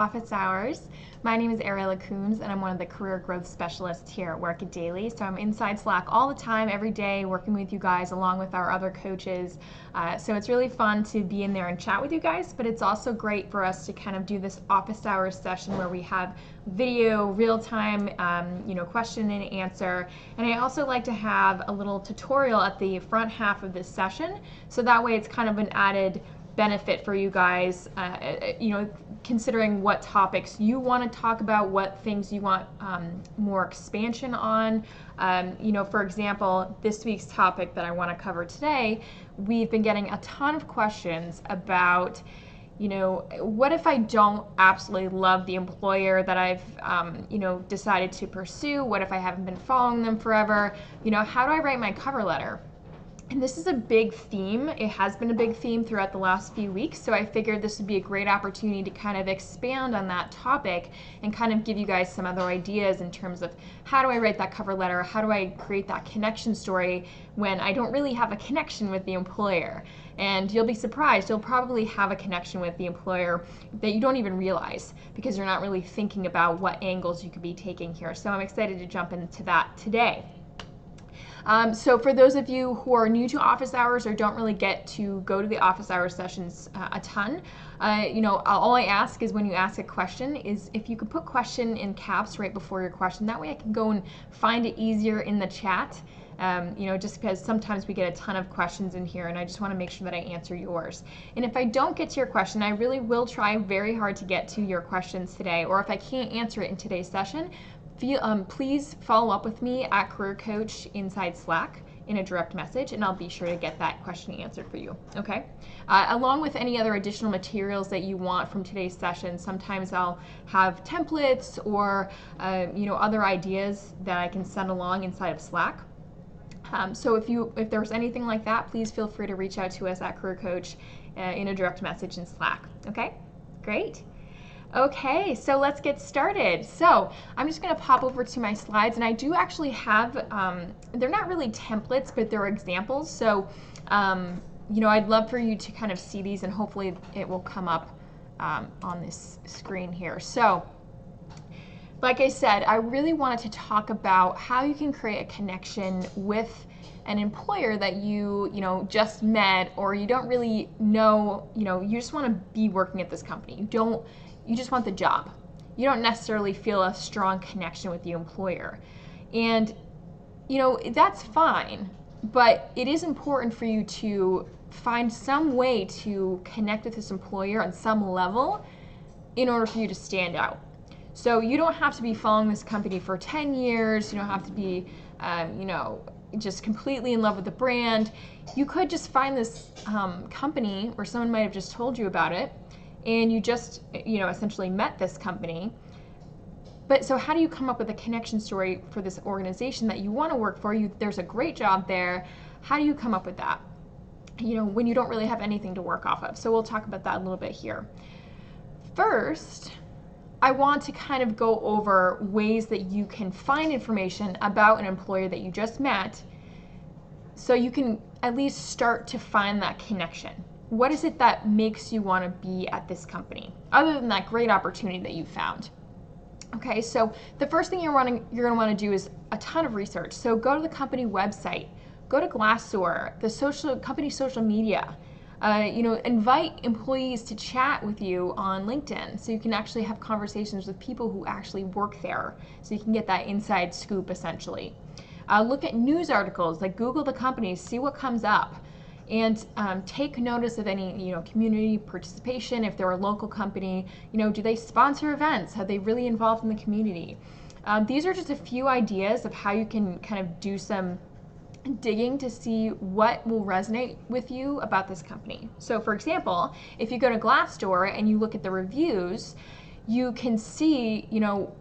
Office hours. My name is Ariella Coombs, and I'm one of the career growth specialists here at Work It Daily. So I'm inside Slack all the time, every day, working with you guys along with our other coaches. So it's really fun to be in there and chat with you guys, but it's also great for us to kind of do this office hours session where we have video, real-time, question and answer. And I also like to have a little tutorial at the front half of this session, so that way it's kind of an added benefit for you guys, considering what topics you want to talk about, what things you want more expansion on. For example, this week's topic that I want to cover today, we've been getting a ton of questions about, what if I don't absolutely love the employer that I've, decided to pursue? What if I haven't been following them forever? How do I write my cover letter? And this is a big theme. It has been a big theme throughout the last few weeks, so I figured this would be a great opportunity to kind of expand on that topic and kind of give you guys some other ideas in terms of how do I write that cover letter, how do I create that connection story when I don't really have a connection with the employer. And you'll be surprised, you'll probably have a connection with the employer that you don't even realize because you're not really thinking about what angles you could be taking here. So I'm excited to jump into that today. So for those of you who are new to office hours or don't really get to go to the office hours sessions a ton, all I ask is when you ask a question is if you could put question in caps right before your question. That way I can go and find it easier in the chat, just because sometimes we get a ton of questions in here and I just want to make sure that I answer yours. And if I don't get to your question, I really will try very hard to get to your questions today, or if I can't answer it in today's session, please follow up with me at Career Coach inside Slack in a direct message, and I'll be sure to get that question answered for you, okay? Along with any other additional materials that you want from today's session, sometimes I'll have templates or other ideas that I can send along inside of Slack. So if there's anything like that, please feel free to reach out to us at Career Coach in a direct message in Slack, okay? Great. Okay, so let's get started. So I'm just going to pop over to my slides, and I do actually have, they're not really templates, but they're examples. So, I'd love for you to kind of see these, and hopefully it will come up on this screen here. So, like I said, I really wanted to talk about how you can create a connection with an employer that you just met, or you don't really know, you just want to be working at this company. You just want the job. You don't necessarily feel a strong connection with the employer. And, that's fine, but it is important for you to find some way to connect with this employer on some level in order for you to stand out. So you don't have to be following this company for 10 years. You don't have to be, just completely in love with the brand. You could just find this company, or someone might have just told you about it, and you just, essentially met this company. But so how do you come up with a connection story for this organization that you want to work for? There's a great job there. How do you come up with that? When you don't really have anything to work off of. So we'll talk about that a little bit here. First, I want to kind of go over ways that you can find information about an employer that you just met so you can at least start to find that connection. What is it that makes you want to be at this company, other than that great opportunity that you found? Okay, so the first thing you're going to want to do is a ton of research. So go to the company website, go to Glassdoor, the company social media. Invite employees to chat with you on LinkedIn so you can actually have conversations with people who actually work there, so you can get that inside scoop essentially. Look at news articles, like Google the company, see what comes up. And take notice of any, community participation. If they're a local company, do they sponsor events? Are they really involved in the community? These are just a few ideas of how you can kind of do some digging to see what will resonate with you about this company. So for example, if you go to Glassdoor and you look at the reviews, you can see,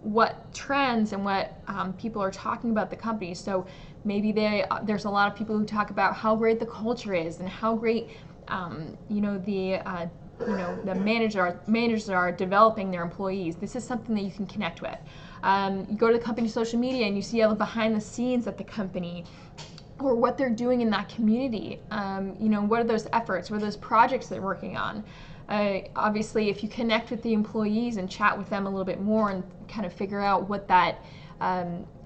what trends and what people are talking about the company. So maybe there's a lot of people who talk about how great the culture is and how great, the managers are developing their employees. This is something that you can connect with. You go to the company social media and you see all the behind the scenes at the company, or what they're doing in that community. What are those efforts? What are those projects they're working on? Obviously, if you connect with the employees and chat with them a little bit more and kind of figure out what that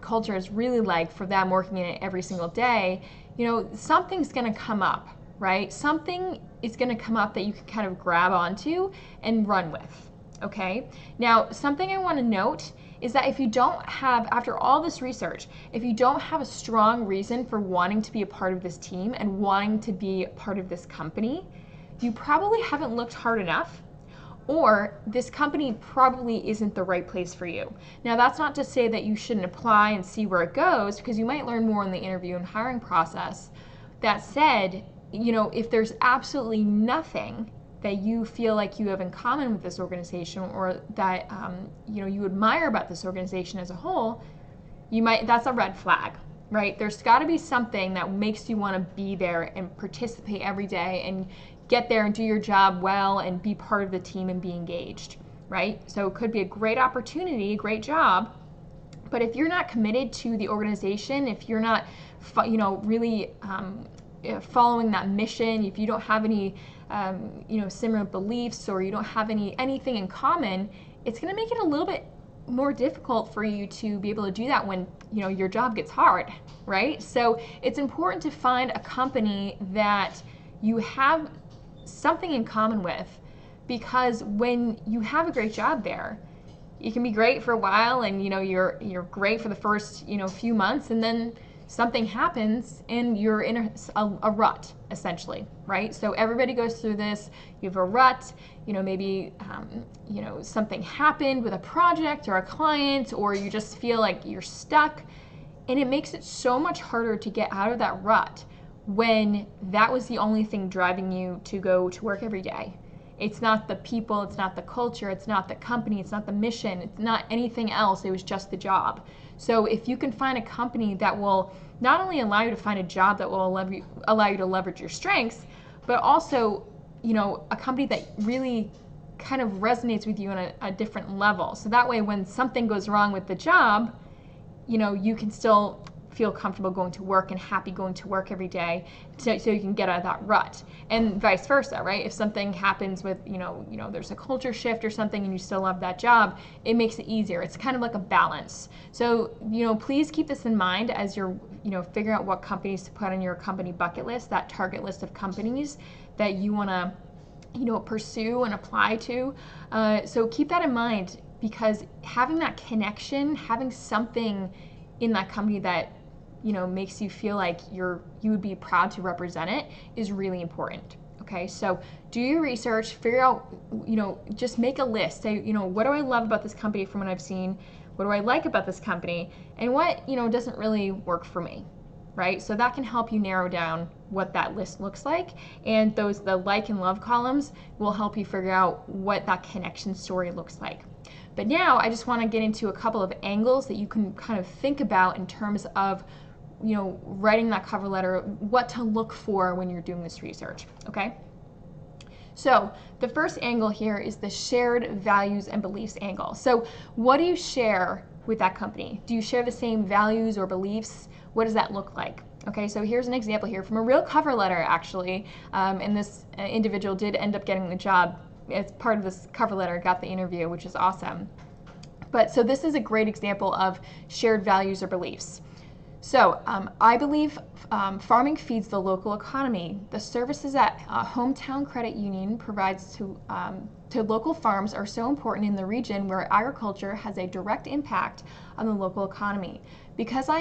culture is really like for them working in it every single day, you know, something's going to come up, right? Something is going to come up that you can kind of grab onto and run with, okay? Now, something I want to note is that if you don't have, after all this research, if you don't have a strong reason for wanting to be a part of this team and wanting to be part of this company, you probably haven't looked hard enough, or this company probably isn't the right place for you. Now, that's not to say that you shouldn't apply and see where it goes, because you might learn more in the interview and hiring process. That said, you know, if there's absolutely nothing that you feel like you have in common with this organization, or that you know, you admire about this organization as a whole, that's a red flag, right? There's got to be something that makes you want to be there and participate every day and get there and do your job well and be part of the team and be engaged, right? So it could be a great opportunity, a great job, but if you're not committed to the organization, if you're not, you know, really following that mission, if you don't have any, you know, similar beliefs, or you don't have anything in common, it's going to make it a little bit more difficult for you to be able to do that when, you know, your job gets hard, right? So it's important to find a company that you have something in common with, because when you have a great job there, it can be great for a while, and you know, you're great for the first, you know, few months, and then something happens and you're in a rut, essentially, right? So everybody goes through this. You have a rut, you know, maybe you know, something happened with a project or a client, or you just feel like you're stuck, and it makes it so much harder to get out of that rut when that was the only thing driving you to go to work every day. It's not the people, it's not the culture, it's not the company, it's not the mission, it's not anything else, it was just the job. So if you can find a company that will not only allow you to find a job that will allow you to leverage your strengths, but also, you know, a company that really kind of resonates with you on a different level. So that way, when something goes wrong with the job, you know, you can still feel comfortable going to work and happy going to work every day, so you can get out of that rut, and vice versa, right? If something happens with, you know, there's a culture shift or something and you still love that job, it makes it easier. It's kind of like a balance. So, you know, please keep this in mind as you're, you know, figuring out what companies to put on your company bucket list, that target list of companies that you want to, you know, pursue and apply to. So keep that in mind, because having that connection, having something in that company that, you know, makes you feel like you would be proud to represent it is really important. Okay, so do your research, figure out, you know, just make a list. Say, you know, what do I love about this company from what I've seen? What do I like about this company? And what, you know, doesn't really work for me, right? So that can help you narrow down what that list looks like. And the like and love columns will help you figure out what that connection story looks like. But now I just want to get into a couple of angles that you can kind of think about in terms of, you know, writing that cover letter, what to look for when you're doing this research, okay? So the first angle here is the shared values and beliefs angle. So what do you share with that company? Do you share the same values or beliefs? What does that look like? Okay, so here's an example here from a real cover letter, actually, and this individual did end up getting the job as part of this cover letter, got the interview, which is awesome. But so this is a great example of shared values or beliefs. So I believe farming feeds the local economy. The services that Hometown Credit Union provides to local farms are so important in the region where agriculture has a direct impact on the local economy. Because I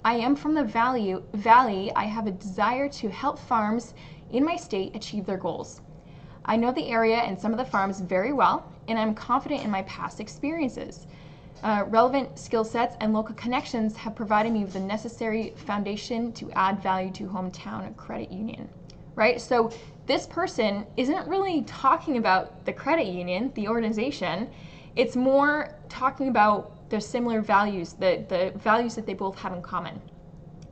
am from the valley, I have a desire to help farms in my state achieve their goals. I know the area and some of the farms very well, and I'm confident in my past experiences. Relevant skill sets and local connections have provided me with the necessary foundation to add value to Hometown Credit Union, right? So this person isn't really talking about the credit union, the organization. It's more talking about their similar values, the values that they both have in common,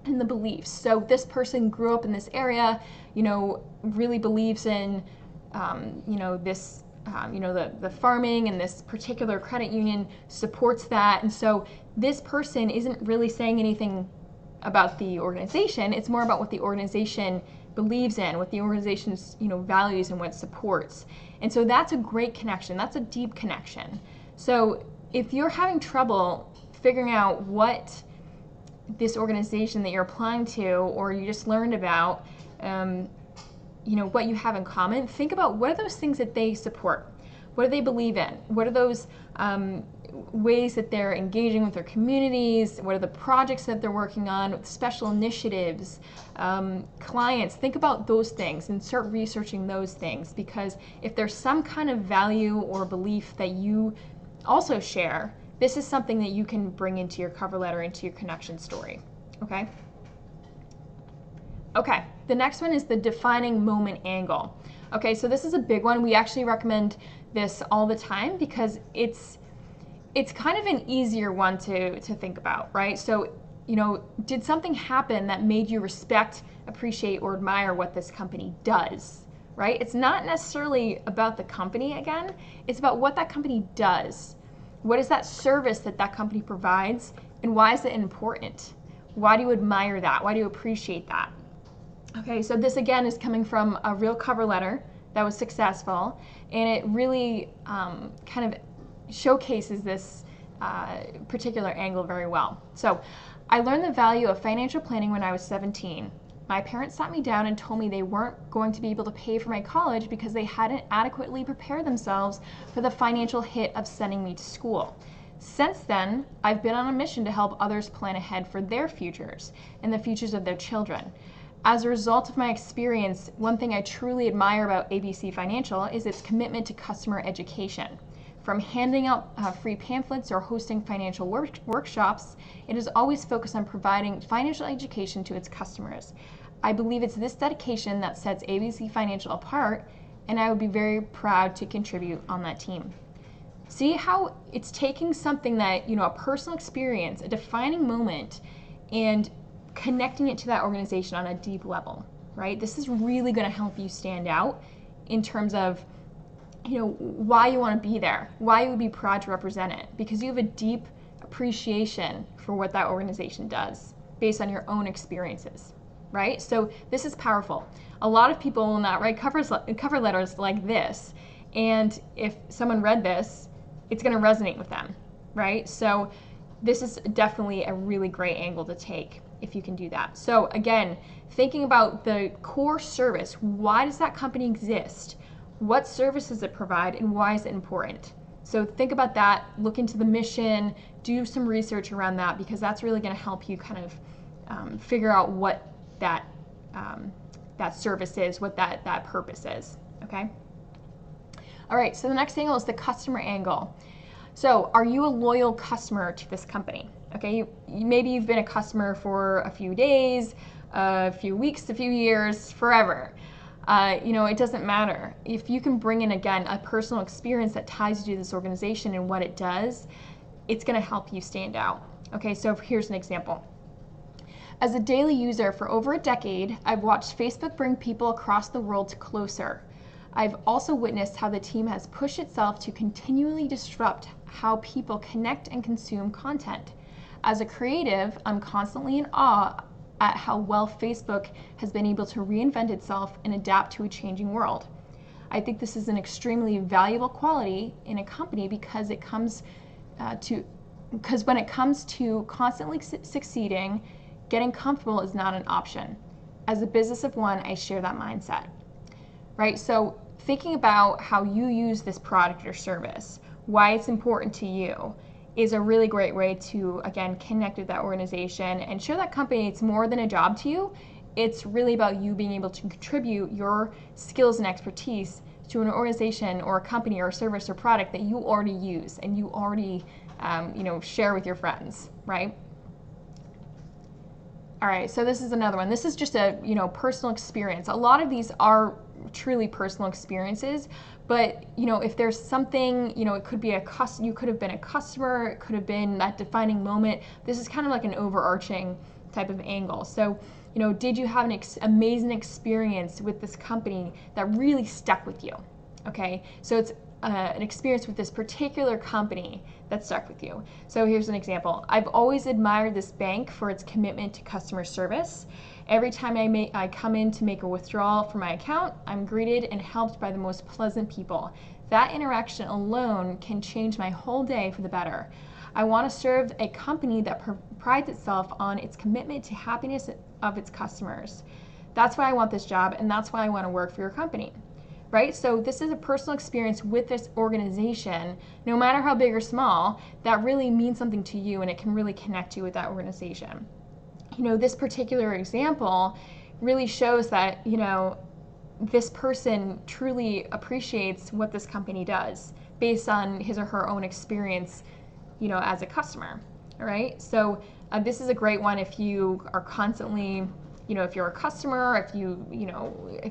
and the beliefs. So this person grew up in this area, you know, really believes in, you know, this, you know, the farming, and this particular credit union supports that. And so this person isn't really saying anything about the organization. It's more about what the organization believes in, what the organization's values and what it supports. And so that's a great connection. That's a deep connection. So if you're having trouble figuring out what this organization that you're applying to or you just learned about, what you have in common, think about what are those things that they support? What do they believe in? What are those ways that they're engaging with their communities? What are the projects that they're working on, special initiatives, clients? Think about those things and start researching those things, because if there's some kind of value or belief that you also share, this is something that you can bring into your cover letter, into your connection story, okay? Okay, the next one is the defining moment angle. Okay, so this is a big one. We actually recommend this all the time because it's kind of an easier one to think about, right? So, did something happen that made you respect, appreciate, or admire what this company does, right? It's not necessarily about the company again, it's about what that company does. What is that service that that company provides, and why is it important? Why do you admire that? Why do you appreciate that? Okay, so this again is coming from a real cover letter that was successful, and it really kind of showcases this particular angle very well. So, I learned the value of financial planning when I was 17. My parents sat me down and told me they weren't going to be able to pay for my college because they hadn't adequately prepared themselves for the financial hit of sending me to school. Since then, I've been on a mission to help others plan ahead for their futures and the futures of their children. As a result of my experience, one thing I truly admire about ABC Financial is its commitment to customer education. From handing out free pamphlets or hosting financial workshops, it is always focused on providing financial education to its customers. I believe it's this dedication that sets ABC Financial apart, and I would be very proud to contribute on that team. See how it's taking something that, a personal experience, a defining moment, and connecting it to that organization on a deep level, right? This is really going to help you stand out in terms of why you want to be there, why you would be proud to represent it, because you have a deep appreciation for what that organization does based on your own experiences, right? So this is powerful. A lot of people will not write cover letters like this, and if someone read this, it's going to resonate with them, right? So this is definitely a really great angle to take if you can do that. So again, thinking about the core service, why does that company exist? What services it provide, and why is it important? So think about that, look into the mission, do some research around that, because that's really going to help you kind of figure out what that service is, what that purpose is, okay? All right, so the next angle is the customer angle. So are you a loyal customer to this company? Okay, maybe you've been a customer for a few days, a few weeks, a few years, forever. It doesn't matter. If you can bring in, again, a personal experience that ties you to this organization and what it does, it's going to help you stand out. Okay, so here's an example. As a daily user for over a decade, I've watched Facebook bring people across the world closer. I've also witnessed how the team has pushed itself to continually disrupt how people connect and consume content. As a creative, I'm constantly in awe at how well Facebook has been able to reinvent itself and adapt to a changing world. I think this is an extremely valuable quality in a company because when it comes to constantly succeeding, getting comfortable is not an option. As a business of one, I share that mindset, right? So thinking about how you use this product or service, why it's important to you, is a really great way to, again, connect with that organization and show that company it's more than a job to you. It's really about you being able to contribute your skills and expertise to an organization or a company or a service or product that you already use and you already share with your friends, right? All right, so this is another one. This is just a personal experience. A lot of these are truly personal experiences, but if there's something, it could be you could have been a customer, it could have been that defining moment. This is kind of like an overarching type of angle. So did you have an amazing experience with this company that really stuck with you? Okay, so it's an experience with this particular company that stuck with you. So here's an example. I've always admired this bank for its commitment to customer service. Every time I come in to make a withdrawal from my account, I'm greeted and helped by the most pleasant people. That interaction alone can change my whole day for the better. I want to serve a company that prides itself on its commitment to happiness of its customers. That's why I want this job, and that's why I want to work for your company. Right? So this is a personal experience with this organization, no matter how big or small, that really means something to you, and it can really connect you with that organization. This particular example really shows that, this person truly appreciates what this company does based on his or her own experience, as a customer. All right. So this is a great one if you are constantly, if you're a customer, if you,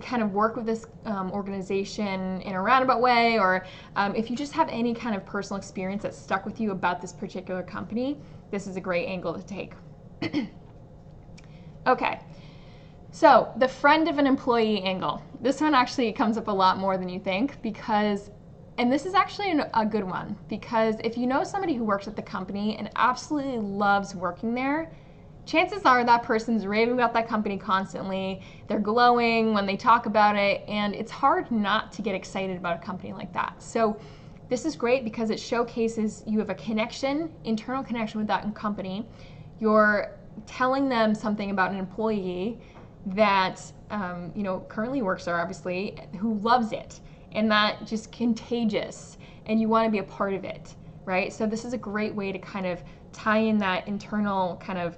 kind of work with this organization in a roundabout way, or if you just have any kind of personal experience that stuck with you about this particular company, this is a great angle to take. Okay. So the friend of an employee angle. This one actually comes up a lot more than you think because, and this is actually a good one, because if you know somebody who works at the company and absolutely loves working there, chances are that person's raving about that company constantly. They're glowing when they talk about it, and it's hard not to get excited about a company like that. So this is great because it showcases you have a connection, internal connection with that company. You're telling them something about an employee that currently works there, obviously, who loves it, and that just contagious, and you want to be a part of it, right? So this is a great way to kind of tie in that internal kind of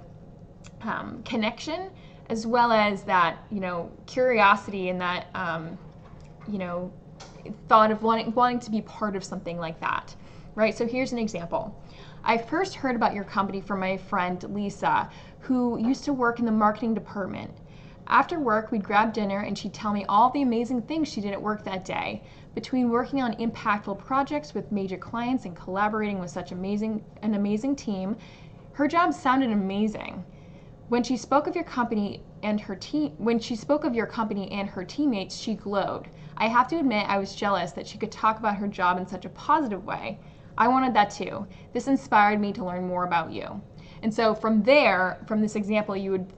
connection, as well as that curiosity and that thought of wanting to be part of something like that, right? So here's an example. I first heard about your company from my friend Lisa, who used to work in the marketing department. After work, we'd grab dinner and she'd tell me all the amazing things she did at work that day. Between working on impactful projects with major clients and collaborating with such an amazing team, her job sounded amazing. When she spoke of your company and her teammates, she glowed. I have to admit, I was jealous that she could talk about her job in such a positive way. I wanted that too. This inspired me to learn more about you. And so from there, from this example, you would,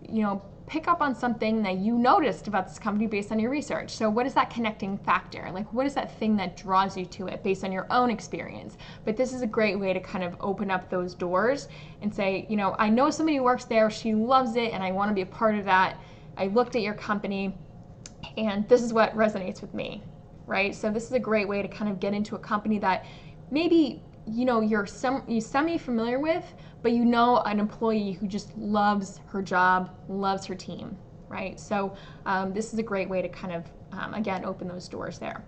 pick up on something that you noticed about this company based on your research. So what is that connecting factor? Like, what is that thing that draws you to it based on your own experience? But this is a great way to kind of open up those doors and say, I know somebody who works there, she loves it, and I want to be a part of that. I looked at your company, and this is what resonates with me, right? So this is a great way to kind of get into a company that maybe you're semi-familiar with, but an employee who just loves her job, loves her team, right? So this is a great way to kind of, again, open those doors there.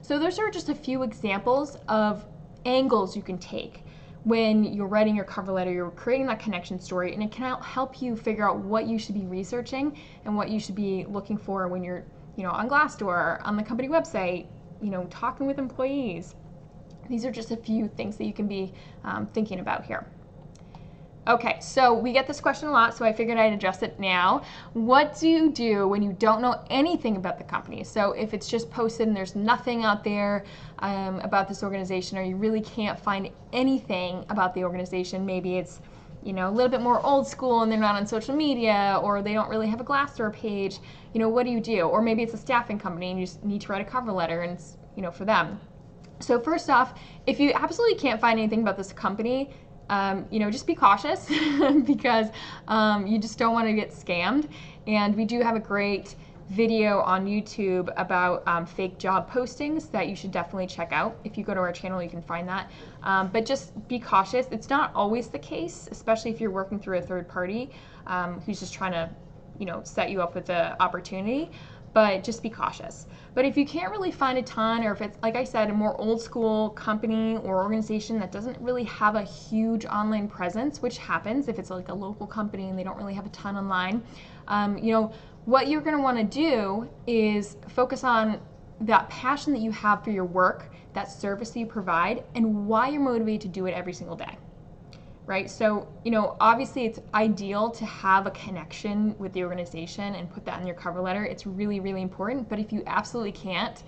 So those are just a few examples of angles you can take when you're writing your cover letter, you're creating that connection story, and it can help you figure out what you should be researching and what you should be looking for when you're, on Glassdoor, on the company website, talking with employees. These are just a few things that you can be thinking about here. Okay, so we get this question a lot, so I figured I'd address it now. What do you do when you don't know anything about the company? So if it's just posted and there's nothing out there about this organization, or you really can't find anything about the organization, maybe it's a little bit more old school and they're not on social media, or they don't really have a Glassdoor page, what do you do? Or maybe it's a staffing company and you just need to write a cover letter and it's, for them. So first off, if you absolutely can't find anything about this company, just be cautious because you just don't want to get scammed. And we do have a great video on YouTube about fake job postings that you should definitely check out. If you go to our channel, you can find that. But just be cautious. It's not always the case, especially if you're working through a third party who's just trying to, set you up with the opportunity. But just be cautious. But if you can't really find a ton, or if it's, like I said, a more old school company or organization that doesn't really have a huge online presence, which happens if it's like a local company and they don't really have a ton online, what you're going to want to do is focus on that passion that you have for your work, that service that you provide, and why you're motivated to do it every single day. Right? So, obviously it's ideal to have a connection with the organization and put that in your cover letter. It's really, really important. But if you absolutely can't,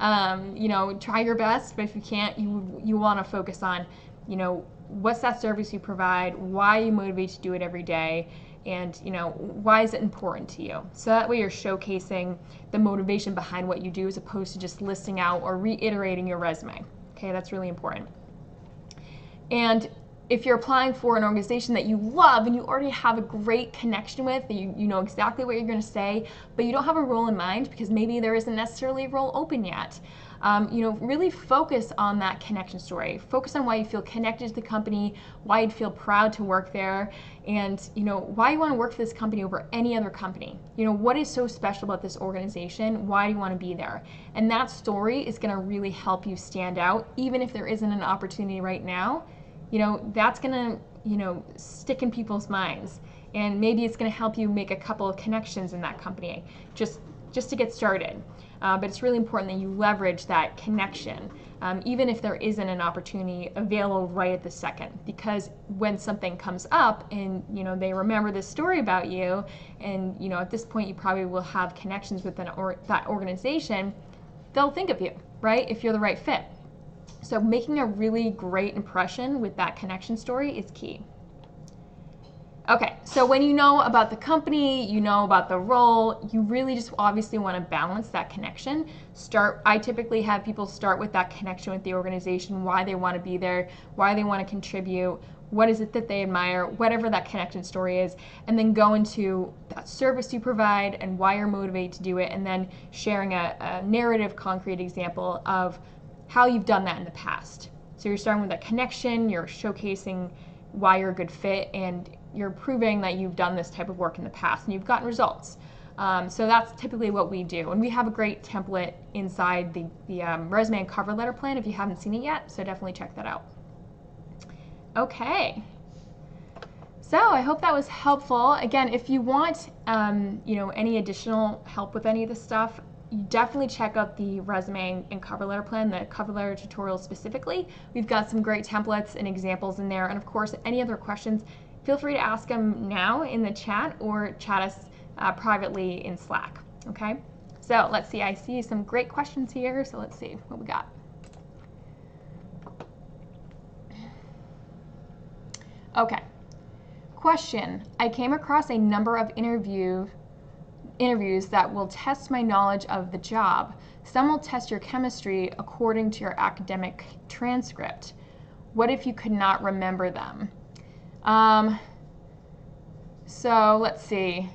You know, try your best, but if you can't, you want to focus on, you know, what's that service you provide, why are you motivated to do it every day, and you know, why is it important to you? So that way you're showcasing the motivation behind what you do as opposed to just listing out or reiterating your resume. Okay, that's really important. And if you're applying for an organization that you love and you already have a great connection with, you know exactly what you're going to say, but you don't have a role in mind because maybe there isn't necessarily a role open yet, you know, really focus on that connection story. Focus on why you feel connected to the company, why you'd feel proud to work there, and you know, why you want to work for this company over any other company. You know, what is so special about this organization? Why do you want to be there? And that story is going to really help you stand out, even if there isn't an opportunity right now. You know, that's gonna, you know, stick in people's minds, and maybe it's gonna help you make a couple of connections in that company just to get started. But it's really important that you leverage that connection, even if there isn't an opportunity available right at the second, because when something comes up and, you know, they remember this story about you, and, you know, at this point you probably will have connections with that organization, they'll think of you, right, if you're the right fit. So making a really great impression with that connection story is key. Okay, so when you know about the company, you know about the role, you really just obviously want to balance that connection. I typically have people start with that connection with the organization, why they want to be there, why they want to contribute, what is it that they admire, whatever that connection story is, and then go into that service you provide and why you're motivated to do it, and then sharing a narrative, concrete example of how you've done that in the past. So you're starting with a connection, you're showcasing why you're a good fit, and you're proving that you've done this type of work in the past and you've gotten results. So that's typically what we do. And we have a great template inside the resume and cover letter plan if you haven't seen it yet, so definitely check that out. Okay. So I hope that was helpful. Again, if you want you know, any additional help with any of this stuff, you definitely check out the resume and cover letter plan, the cover letter tutorial specifically. We've got some great templates and examples in there. And of course, any other questions, feel free to ask them now in the chat or chat us privately in Slack, okay? So let's see, I see some great questions here. So let's see what we got. Okay, question. I came across a number of interviews that will test my knowledge of the job. Some will test your chemistry according to your academic transcript. What if you could not remember them? So let's see.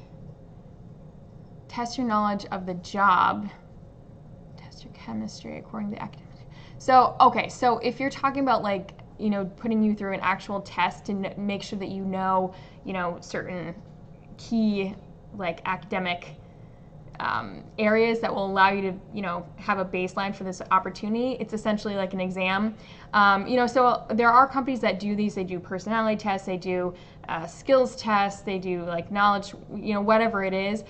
Test your knowledge of the job. Test your chemistry according to the academic. So, okay, so if you're talking about like, you know, putting you through an actual test to make sure that you know, certain key like academic areas that will allow you to, you know, have a baseline for this opportunity. It's essentially like an exam. You know, so there are companies that do these. They do personality tests, they do skills tests, they do like knowledge, you know, whatever it is.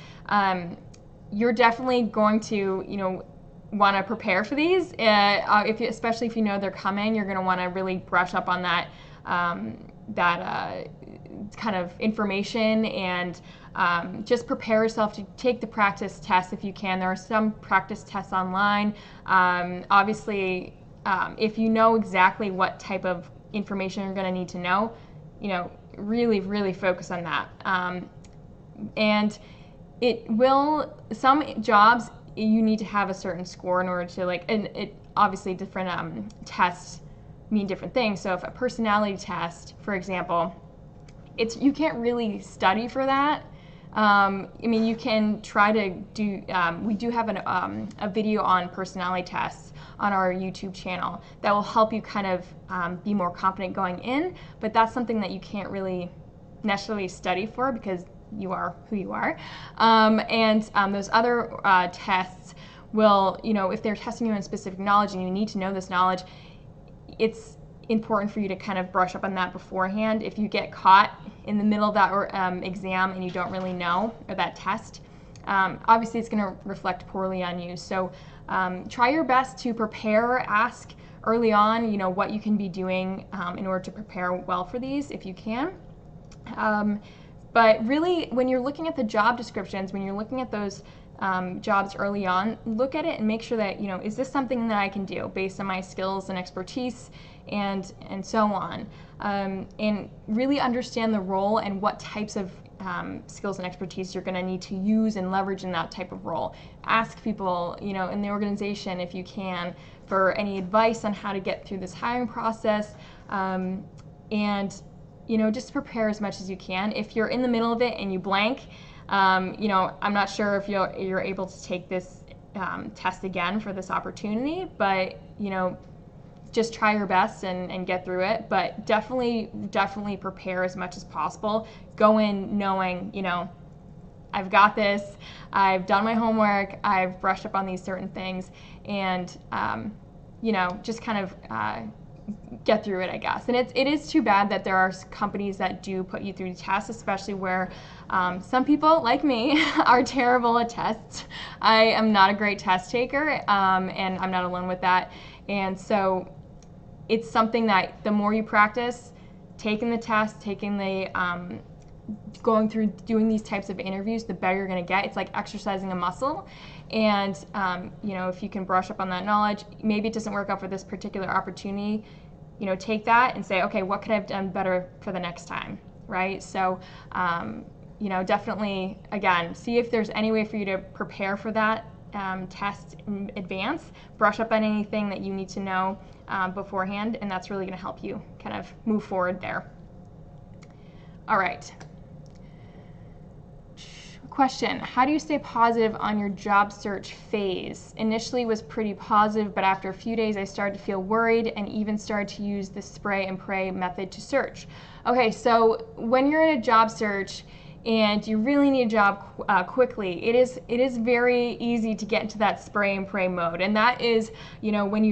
You're definitely going to, you know, want to prepare for these. Especially if you know they're coming, you're going to want to really brush up on that kind of information, and just prepare yourself to take the practice tests if you can. There are some practice tests online. Obviously, if you know exactly what type of information you're going to need to know, you know, really, really focus on that. And some jobs, you need to have a certain score in order to like, and it obviously different tests mean different things. So if a personality test, for example, you can't really study for that. I mean, you can try to do, we do have a video on personality tests on our YouTube channel that will help you kind of be more confident going in, but that's something that you can't really necessarily study for because you are who you are. Those other tests will, you know, if they're testing you on specific knowledge and you need to know this knowledge, it's important for you to kind of brush up on that beforehand. If you get caught in the middle of that exam and you don't really know, or that test, obviously it's going to reflect poorly on you. So try your best to prepare, ask early on, you know, what you can be doing in order to prepare well for these if you can. But really, when you're looking at the job descriptions, when you're looking at those jobs early on, look at it and make sure that, is this something that I can do based on my skills and expertise and so on. And really understand the role and what types of skills and expertise you're going to need to use and leverage in that type of role. Ask people, in the organization, if you can, for any advice on how to get through this hiring process. And just prepare as much as you can. If you're in the middle of it and you blank, I'm not sure if you're able to take this test again for this opportunity, but just try your best and get through it. But definitely prepare as much as possible. Go in knowing, I've got this, I've done my homework, I've brushed up on these certain things, and just kind of get through it, I guess. And it is too bad that there are companies that do put you through tests, especially where some people, like me, are terrible at tests. I am not a great test taker, and I'm not alone with that. And so it's something that the more you practice taking the test, going through doing these types of interviews, the better you're going to get. It's like exercising a muscle. And if you can brush up on that knowledge, maybe it doesn't work out for this particular opportunity, take that and say, okay, what could I have done better for the next time, right? So definitely, again, see if there's any way for you to prepare for that test in advance, brush up on anything that you need to know beforehand, and that's really going to help you kind of move forward there. All right. Question, how do you stay positive on your job search phase? Initially was pretty positive, but after a few days I started to feel worried and even started to use the spray and pray method to search. Okay, so when you're in a job search and you really need a job quickly, it is very easy to get into that spray and pray mode. And that is, when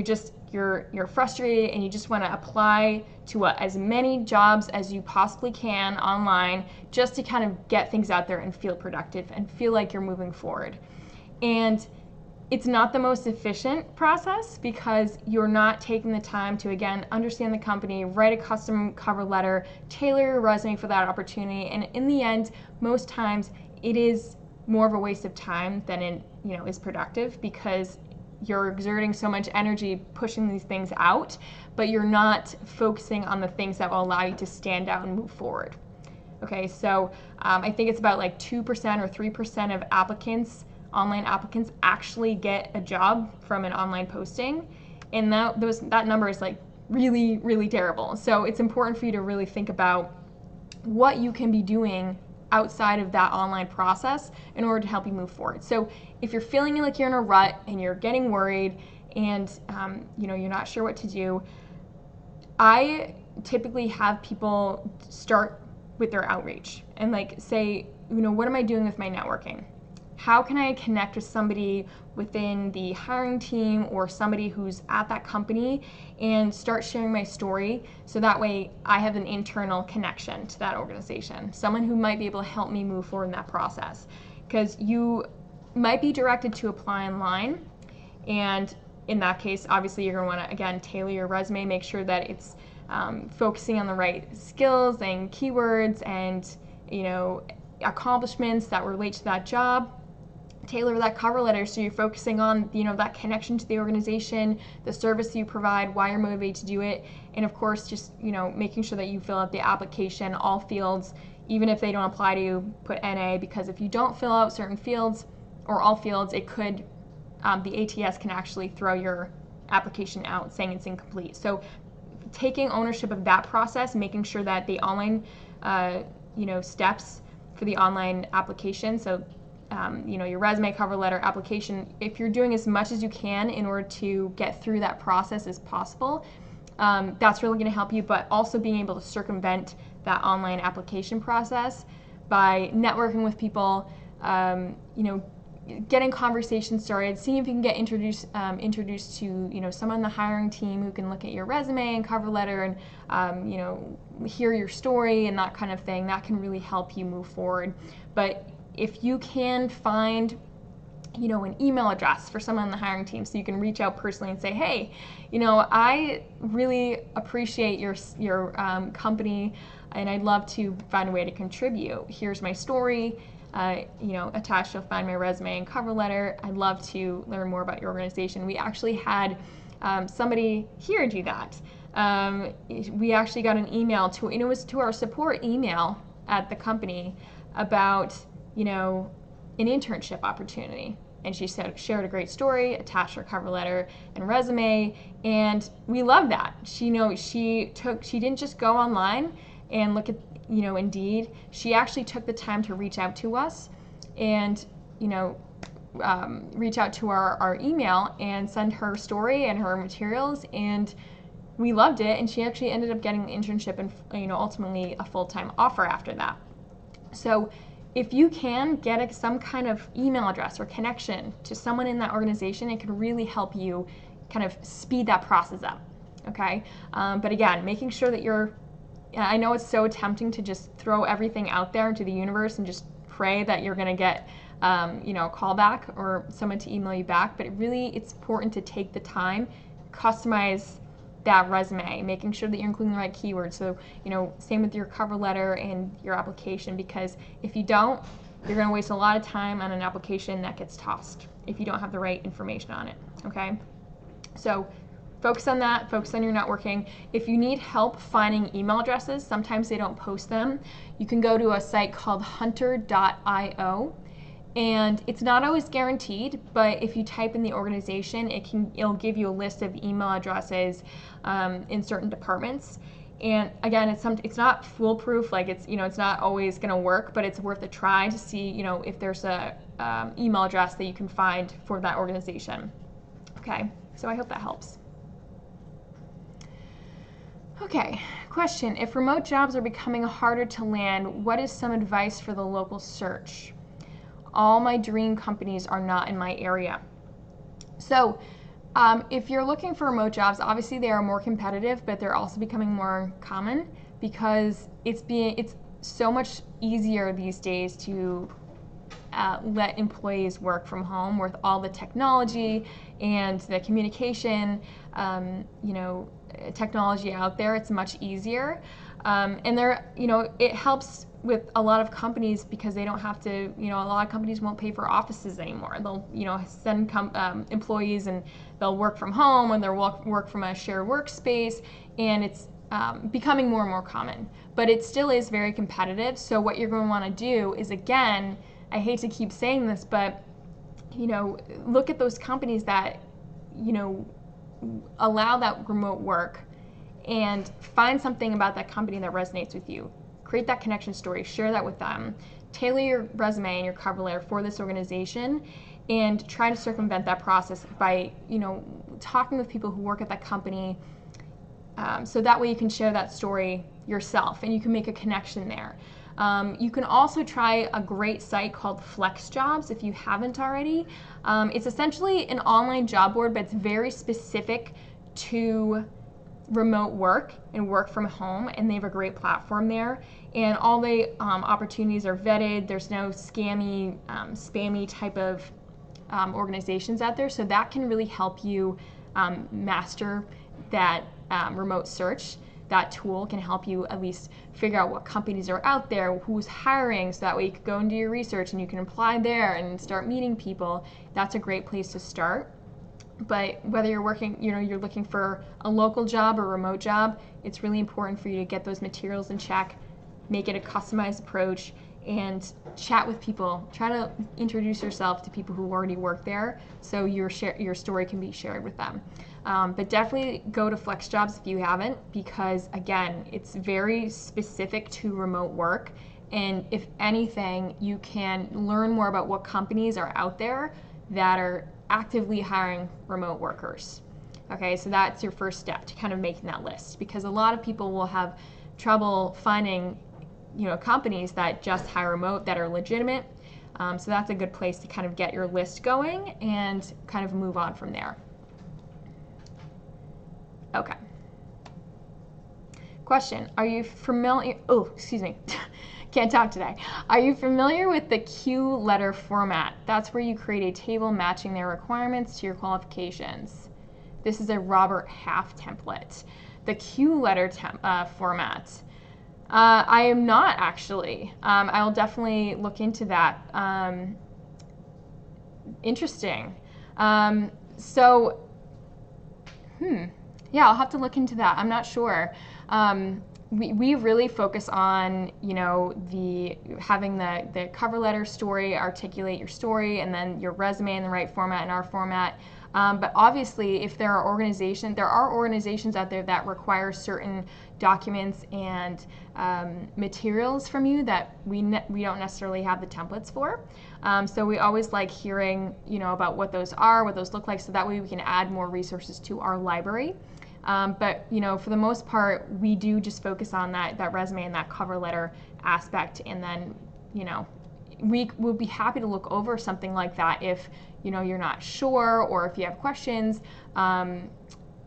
you're frustrated and you just want to apply to as many jobs as you possibly can online, just to kind of get things out there and feel productive and feel like you're moving forward. And it's not the most efficient process because you're not taking the time to, again, understand the company, write a custom cover letter, tailor your resume for that opportunity. And in the end, most times it is more of a waste of time than it is productive, because you're exerting so much energy pushing these things out, but you're not focusing on the things that will allow you to stand out and move forward. Okay, so I think it's about like 2% or 3% of online applicants actually get a job from an online posting, and that number is like really, really terrible. So it's important for you to really think about what you can be doing outside of that online process in order to help you move forward. So if you're feeling like you're in a rut and you're getting worried and you're not sure what to do, I typically have people start with their outreach and say, what am I doing with my networking? How can I connect with somebody within the hiring team or somebody who's at that company and start sharing my story, so that way I have an internal connection to that organization, someone who might be able to help me move forward in that process. Because you might be directed to apply online, and in that case, obviously you're going to want to, again, tailor your resume, make sure that it's focusing on the right skills and keywords and accomplishments that relate to that job. Tailor that cover letter so you're focusing on that connection to the organization, the service you provide, why you're motivated to do it, and of course just making sure that you fill out the application, all fields, even if they don't apply to you, put NA, because if you don't fill out certain fields or all fields, it could the ATS can actually throw your application out saying it's incomplete. So taking ownership of that process, making sure that the online steps for the online application, so your resume, cover letter, application, if you're doing as much as you can in order to get through that process as possible, that's really going to help you. But also being able to circumvent that online application process by networking with people, getting conversations started, seeing if you can get introduced to someone on the hiring team who can look at your resume and cover letter and hear your story and that kind of thing. That can really help you move forward. But if you can find an email address for someone on the hiring team, so you can reach out personally and say, hey, I really appreciate your company and I'd love to find a way to contribute. Here's my story. attached you'll find my resume and cover letter. I'd love to learn more about your organization. We actually had somebody here do that. We actually got an email it was to our support email at the company about, an internship opportunity. And she shared a great story, attached her cover letter and resume, and we love that. She didn't just go online and look at, Indeed. She actually took the time to reach out to us and, reach out to our email and send her story and her materials, and we loved it. And she actually ended up getting an internship and, ultimately a full-time offer after that. So if you can get some kind of email address or connection to someone in that organization, it can really help you kind of speed that process up, okay? But again, making sure that I know it's so tempting to just throw everything out there into the universe and just pray that you're gonna get a call back or someone to email you back, but it's important to take the time, customize that resume, making sure that you're including the right keywords. So, same with your cover letter and your application, because if you don't, you're going to waste a lot of time on an application that gets tossed if you don't have the right information on it, okay? So focus on that, focus on your networking. If you need help finding email addresses, sometimes they don't post them. You can go to a site called hunter.io. And it's not always guaranteed, but if you type in the organization, it'll give you a list of email addresses in certain departments. And again, it's not foolproof, like it's not always going to work, but it's worth a try to see if there's a email address that you can find for that organization. Okay, so I hope that helps. Okay, question: if remote jobs are becoming harder to land, what is some advice for the local search? All my dream companies are not in my area. So if you're looking for remote jobs, obviously they are more competitive, but they're also becoming more common because it's so much easier these days to let employees work from home with all the technology and the communication, technology out there. It's much easier, and it helps with a lot of companies because they don't have to, a lot of companies won't pay for offices anymore. They'll, send employees and they'll work from home and they'll work from a shared workspace, and it's becoming more and more common. But it still is very competitive. So what you're going to want to do is, again, I hate to keep saying this, but, look at those companies that, allow that remote work and find something about that company that resonates with you. Create that connection story, share that with them, tailor your resume and your cover letter for this organization, and try to circumvent that process by, talking with people who work at that company, so that way you can share that story yourself and you can make a connection there. You can also try a great site called FlexJobs if you haven't already. It's essentially an online job board, but it's very specific to remote work and work from home, and they have a great platform there, and all the opportunities are vetted. There's no scammy, spammy type of organizations out there, so that can really help you master that remote search. That tool can help you at least figure out what companies are out there, who's hiring, so that way you can go and do your research and you can apply there and start meeting people. That's a great place to start. But whether you're working, you're looking for a local job or a remote job, it's really important for you to get those materials in check, make it a customized approach, and chat with people. Try to introduce yourself to people who already work there so your story can be shared with them. But definitely go to FlexJobs if you haven't, because again, it's very specific to remote work. And if anything, you can learn more about what companies are out there that are actively hiring remote workers. Okay, so that's your first step to kind of making that list, because a lot of people will have trouble finding, companies that just hire remote that are legitimate. So that's a good place to kind of get your list going and kind of move on from there. Okay. Question: are you familiar? Oh, excuse me. Can't talk today. Are you familiar with the Q letter format? That's where you create a table matching their requirements to your qualifications. This is a Robert Half template. The Q letter format. I am not actually. I'll definitely look into that. Interesting. So, yeah, I'll have to look into that. I'm not sure. We really focus on, having the cover letter story, articulate your story, and then your resume in the right format, in our format. But obviously, if there are organizations out there that require certain documents and materials from you that we don't necessarily have the templates for. So we always like hearing, about what those are, what those look like, so that way we can add more resources to our library. But for the most part, we do just focus on that resume and that cover letter aspect, and then we will be happy to look over something like that if you're not sure, or if you have questions.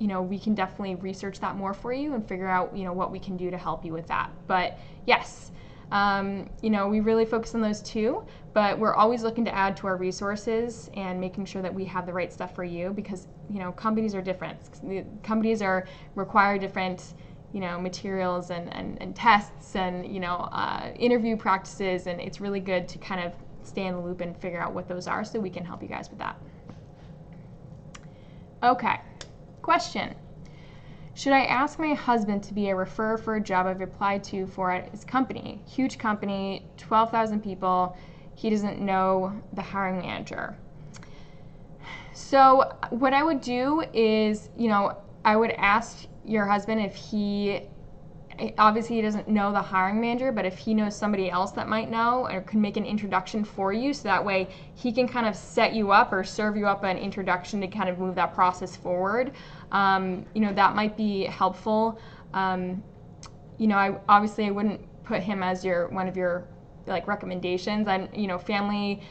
We can definitely research that more for you and figure out what we can do to help you with that. But yes, we really focus on those two, but we're always looking to add to our resources and making sure that we have the right stuff for you, because companies are different. Companies require different materials and tests and interview practices, and it's really good to kind of stay in the loop and figure out what those are so we can help you guys with that. Okay, question. Should I ask my husband to be a referrer for a job I've applied to for at his company? Huge company, 12,000 people. He doesn't know the hiring manager. So what I would do is, I would ask your husband if obviously he doesn't know the hiring manager, but if he knows somebody else that might know or can make an introduction for you, so that way he can kind of set you up or serve you up an introduction to kind of move that process forward. That might be helpful. I wouldn't put him as one of your recommendations. Family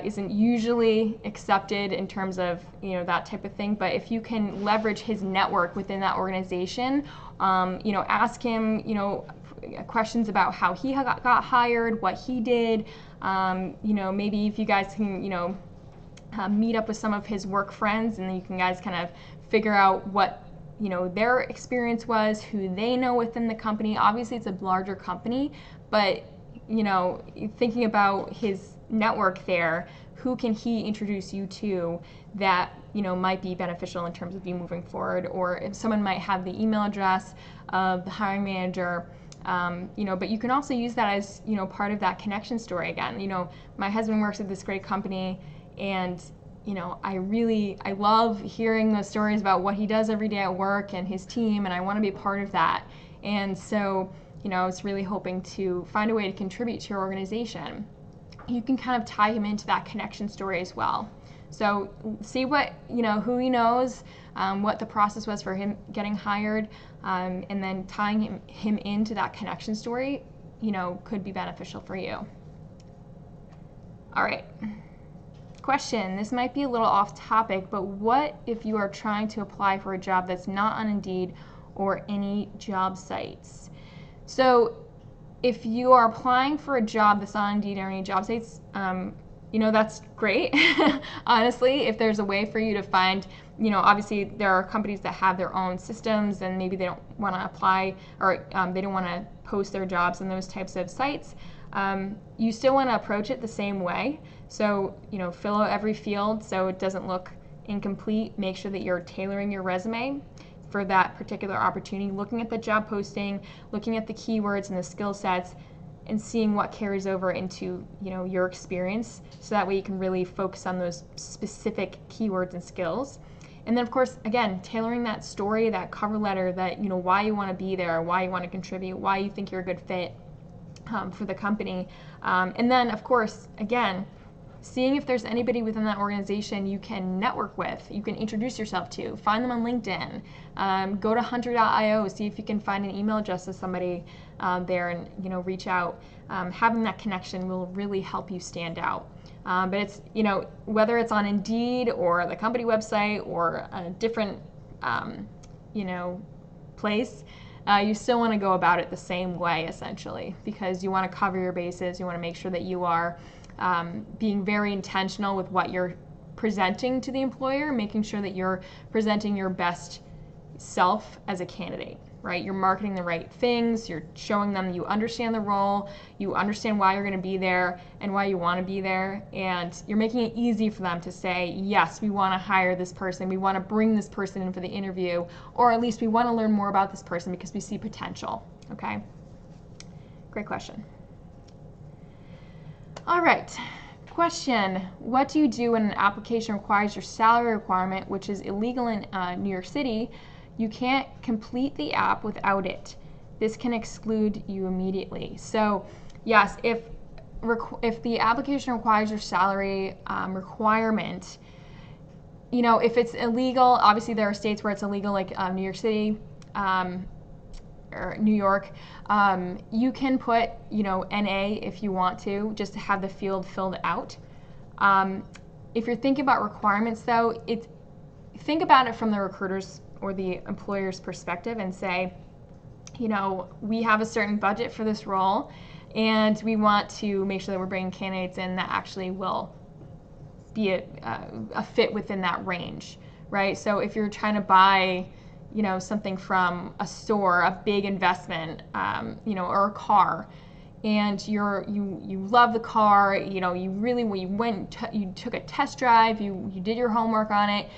isn't usually accepted in terms of that type of thing, but if you can leverage his network within that organization, ask him questions about how he got hired, what he did, maybe if you guys can meet up with some of his work friends, and then you can guys kind of figure out what their experience was, who they know within the company. Obviously it's a larger company, but thinking about his network there, who can he introduce you to that might be beneficial in terms of you moving forward, or if someone might have the email address of the hiring manager. But you can also use that as part of that connection story again. My husband works at this great company, and I love hearing the stories about what he does every day at work and his team, and I want to be a part of that. And so I was really hoping to find a way to contribute to your organization. You can kind of tie him into that connection story as well. So see what, who he knows, what the process was for him getting hired, and then tying him into that connection story, could be beneficial for you. All right. Question. This might be a little off topic, but what if you are trying to apply for a job that's not on Indeed or any job sites? So if you are applying for a job that's on Indeed or any job sites, that's great. Honestly, if there's a way for you to find, obviously there are companies that have their own systems, and maybe they don't want to apply, or they don't want to post their jobs on those types of sites. You still want to approach it the same way. So, fill out every field so it doesn't look incomplete. Make sure that you're tailoring your resume for that particular opportunity, looking at the job posting, looking at the keywords and the skill sets, and seeing what carries over into your experience, so that way you can really focus on those specific keywords and skills. And then of course, again, tailoring that story, that cover letter, that why you want to be there, why you want to contribute, why you think you're a good fit for the company. And then of course, again, seeing if there's anybody within that organization you can network with, you can introduce yourself to, find them on LinkedIn, go to hunter.io, see if you can find an email address of somebody there, and reach out. Having that connection will really help you stand out. But it's, whether it's on Indeed or the company website or a different, place, you still want to go about it the same way, essentially, because you want to cover your bases. You want to make sure that you are being very intentional with what you're presenting to the employer, making sure that you're presenting your best self as a candidate. right? You're marketing the right things, you're showing them you understand the role, you understand why you're going to be there and why you want to be there, and you're making it easy for them to say, yes, we want to hire this person, we want to bring this person in for the interview, or at least we want to learn more about this person because we see potential, okay? Great question. All right. Question, what do you do when an application requires your salary requirement, which is illegal in New York City? You can't complete the app without it. This can exclude you immediately. So yes, if the application requires your salary requirement, you know, if it's illegal, obviously there are states where it's illegal, like New York City, or New York, you can put, you know, NA if you want to, just to have the field filled out. If you're thinking about requirements though, think about it from the recruiter's or the employer's perspective and say, you know, we have a certain budget for this role and we want to make sure that we're bringing candidates in that actually will be a fit within that range, right? So if you're trying to buy, you know, something from a store, a big investment, you know, or a car, and you love the car, you know, you took a test drive, you did your homework on it,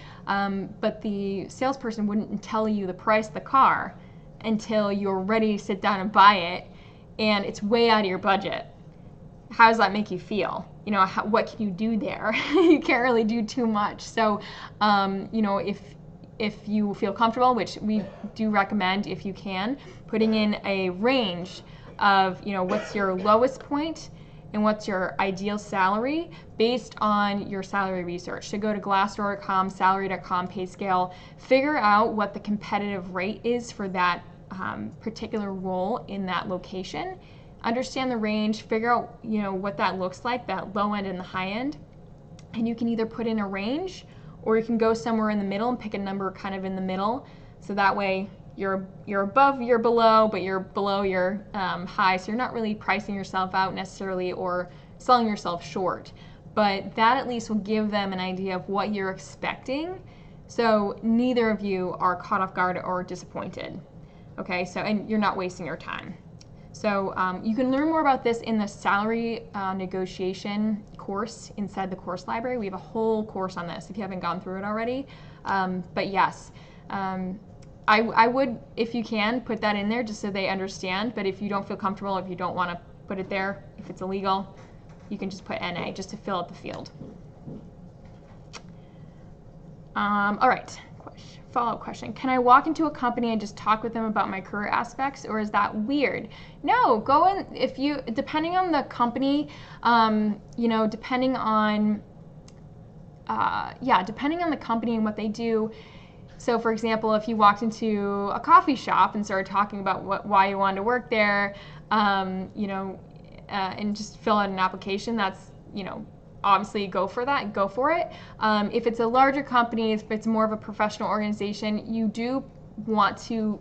but the salesperson wouldn't tell you the price of the car until you're ready to sit down and buy it, and it's way out of your budget. How does that make you feel? You know, what can you do there? You can't really do too much. So, you know, if you feel comfortable, which we do recommend if you can, putting in a range of, you know, what's your lowest point and what's your ideal salary based on your salary research. So go to Glassdoor.com, salary.com, pay scale, figure out what the competitive rate is for that particular role in that location. Understand the range, figure out, you know, what that looks like, that low end and the high end. And you can either put in a range or you can go somewhere in the middle and pick a number kind of in the middle. So that way you're above, you're below, but you're below your high. So you're not really pricing yourself out necessarily or selling yourself short. But that at least will give them an idea of what you're expecting. So neither of you are caught off guard or disappointed. Okay, so, and you're not wasting your time. So you can learn more about this in the salary negotiation course inside the course library. We have a whole course on this if you haven't gone through it already. But yes, I would, if you can, put that in there just so they understand. But if you don't feel comfortable, if you don't want to put it there, if it's illegal, you can just put NA just to fill out the field. All right. Follow-up question. Can I walk into a company and just talk with them about my career aspects, or is that weird? No, go in, if you, depending on the company, you know, depending on the company and what they do. So for example, if you walked into a coffee shop and started talking about why you wanted to work there, you know, and just fill out an application, that's, you know, obviously go for that, go for it. If it's a larger company, if it's more of a professional organization, you do want to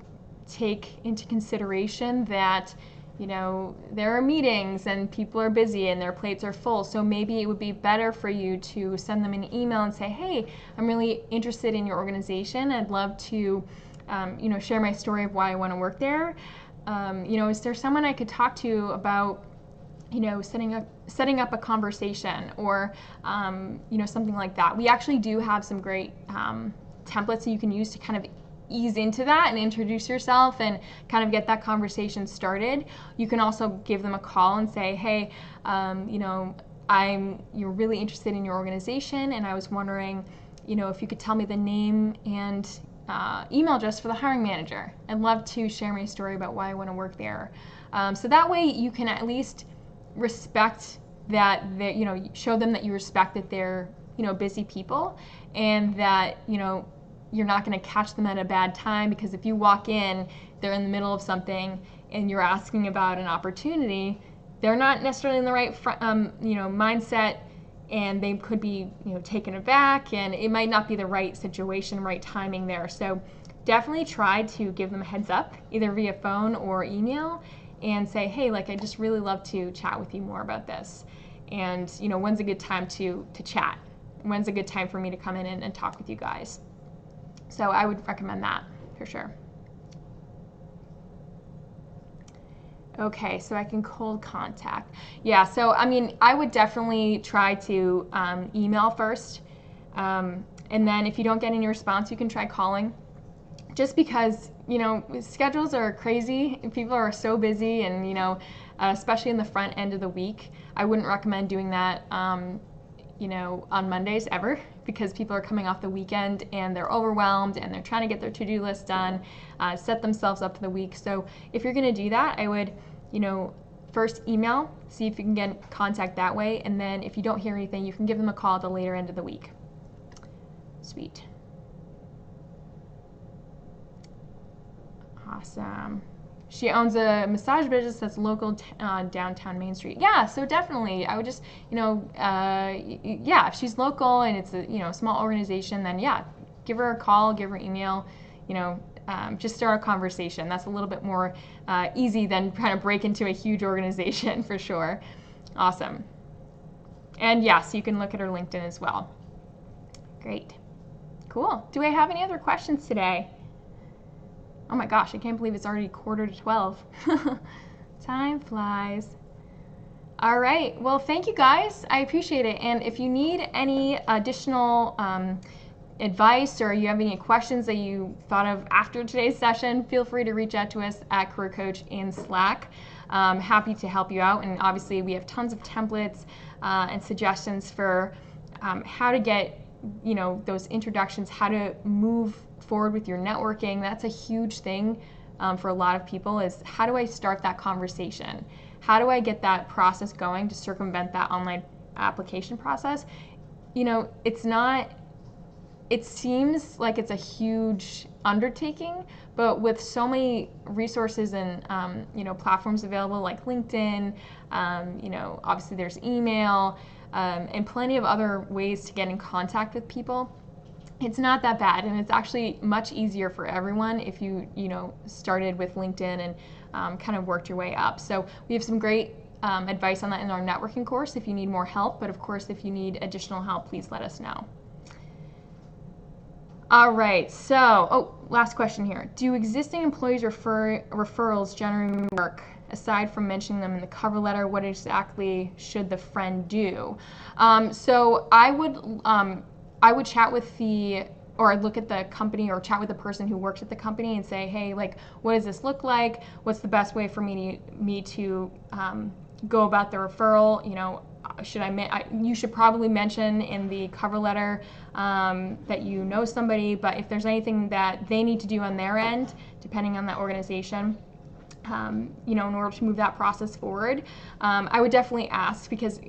take into consideration that, you know, there are meetings and people are busy and their plates are full. So maybe it would be better for you to send them an email and say, hey, I'm really interested in your organization. I'd love to, you know, share my story of why I want to work there. You know, is there someone I could talk to about, you know, setting up a conversation or, you know, something like that. We actually do have some great templates that you can use to kind of ease into that and introduce yourself and kind of get that conversation started. You can also give them a call and say, hey, you know, you're really interested in your organization, and I was wondering, you know, if you could tell me the name and email address for the hiring manager. I'd love to share my story about why I want to work there. So that way you can at least respect that, you know, show them that you respect that they're, you know, busy people, and that, you know, you're not going to catch them at a bad time, because if you walk in, they're in the middle of something and you're asking about an opportunity, they're not necessarily in the right, you know, mindset, and they could be, you know, taken aback, and it might not be the right situation, right timing there. So definitely try to give them a heads up, either via phone or email, and say, hey, like, I just really love to chat with you more about this. And, you know, when's a good time to chat? When's a good time for me to come in and talk with you guys? So I would recommend that for sure. Okay, so I can cold contact. Yeah, so I mean, I would definitely try to email first. And then if you don't get any response, you can try calling. Just because, schedules are crazy. People are so busy, and, especially in the front end of the week, I wouldn't recommend doing that, on Mondays ever, because people are coming off the weekend and they're overwhelmed and they're trying to get their to-do list done, set themselves up for the week. So if you're going to do that, I would, first email, see if you can get contact that way. And then if you don't hear anything, you can give them a call at the later end of the week. Sweet. Awesome. She owns a massage business that's local downtown Main Street. Yeah, so definitely, I would just, if she's local and it's a, small organization, then yeah, give her a call, give her email, just start a conversation. That's a little bit more easy than trying to break into a huge organization for sure. Awesome. And yes, you can look at her LinkedIn as well. Great. Cool. Do I have any other questions today? Oh my gosh, I can't believe it's already 11:45. Time flies. All right, well, thank you guys. I appreciate it. And if you need any additional advice, or you have any questions that you thought of after today's session, feel free to reach out to us at Career Coach in Slack. Happy to help you out. And obviously we have tons of templates and suggestions for how to get those introductions, how to move forward with your networking. That's a huge thing for a lot of people, is how do I start that conversation? How do I get that process going to circumvent that online application process? It seems like it's a huge undertaking, but with so many resources and platforms available like LinkedIn, obviously there's email, and plenty of other ways to get in contact with people. It's not that bad, and it's actually much easier for everyone if you started with LinkedIn and kind of worked your way up. So we have some great advice on that in our networking course if you need more help, but of course if you need additional help, please let us know. All right, so, last question here. Do existing employees referrals generally work? Aside from mentioning them in the cover letter, what exactly should the friend do? So I would chat with or look at the company, or chat with the person who works at the company and say, hey, like, what does this look like? What's the best way for me to go about the referral? You should probably mention in the cover letter that you know somebody, but if there's anything that they need to do on their end, depending on that organization, in order to move that process forward, I would definitely ask, because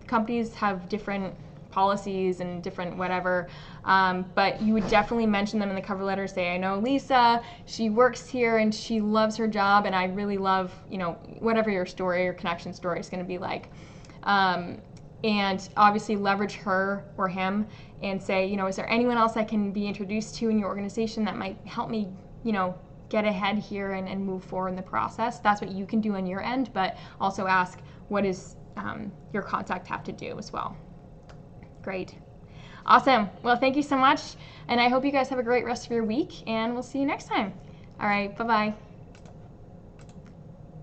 companies have different policies and different whatever, but you would definitely mention them in the cover letter. Say, I know Lisa, she works here and she loves her job, and I really love, whatever your story or connection story is going to be like. And obviously leverage her or him and say, is there anyone else I can be introduced to in your organization that might help me, get ahead here and move forward in the process? That's what you can do on your end, but also ask, what does your contact have to do as well? Great. Awesome. Well, thank you so much, and I hope you guys have a great rest of your week, and we'll see you next time. All right, bye-bye.